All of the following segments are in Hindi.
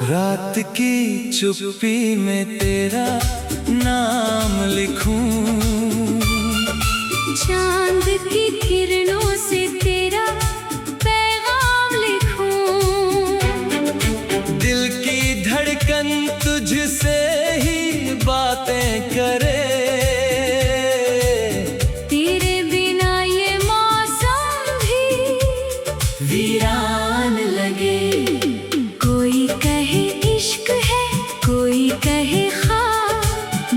रात की चुप्पी में तेरा नाम लिखूं, चांद की किरणों से तेरा पैगाम लिखूं। दिल की धड़कन तुझसे ही बातें करे, तेरे बिना ये मौसम भी वीरान लगे। कोई कहे इश्क है, कोई कहे ख्वाब,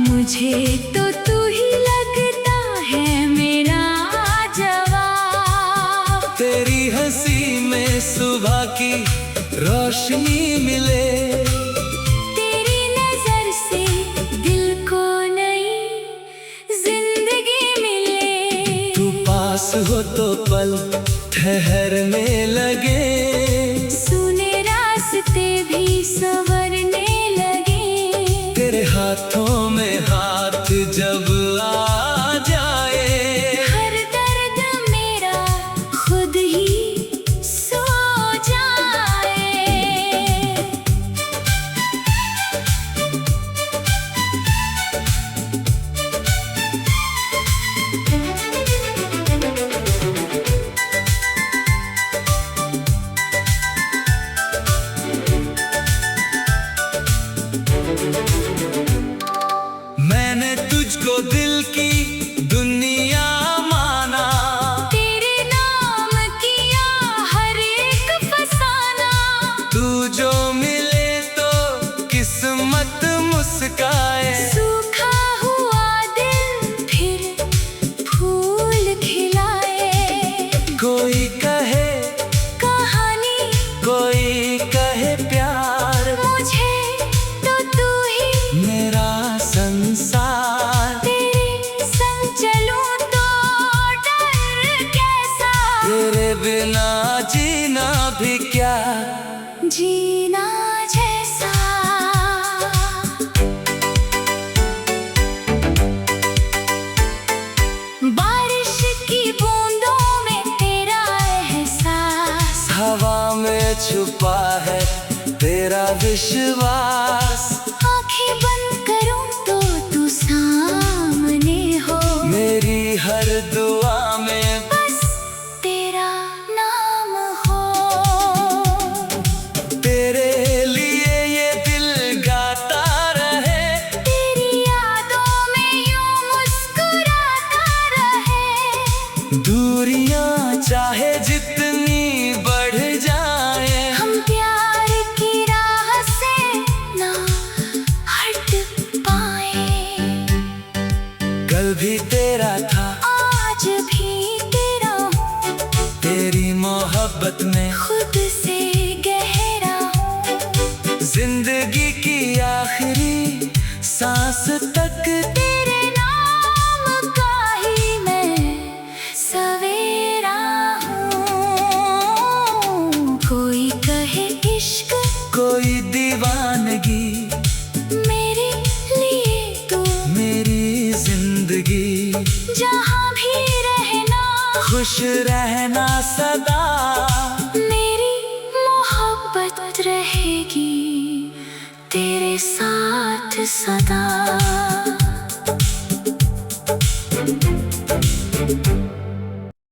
मुझे तो तू ही लगता है मेरा जवाब। तेरी हंसी में सुबह की रोशनी मिले, तेरी नजर से दिल को नई जिंदगी मिले। तू पास हो तो पल ठहरने लगे, सुने रास्ते भी संवरने लगे। तेरे हाथों में हाथ जब आ जाए, हर दर्द मेरा खुद ही सो जाए। मैंने तुझको दिल की दुनिया माना, तेरे नाम किया हर एक फसाना। तू जो मिले तो किस्मत मुस्काए, सूखा हुआ दिल फिर फूल खिलाए। कोई कहे कहानी कोई कहे प्यार, मुझे तो तू ही मेरा संसार। तेरे संग चलूं तो डर कैसा, तेरे बिना जीना भी क्या जीना जैसा। बारिश की बूंदों में तेरा एहसास, हवा में छुपा है तेरा विश्वास। आंखें बंद करूं तो तू सामने हो, मेरी हर दुआ में बस तेरा नाम हो। तेरे लिए ये दिल गाता रहे, तेरी यादों में यूं मुस्कुराता रहे। दूरियां चाहे जितनी बढ़ जाए, हम प्यार की राह से ना हट पाए। कल भी तेरा था आज भी तेरा हूँ, तेरी मोहब्बत में खुद से गहरा हूँ। जिंदगी की आखिरी सांस तक तेरे नाम का ही मैं सवेरा हूँ। कोई कहे इश्क, कोई दीवानगी, मेरे लिए तू मेरी जिंदगी। जहाँ भी रहना, खुश रहना सदा, मेरी मोहब्बत रहेगी तेरे साथ सदा।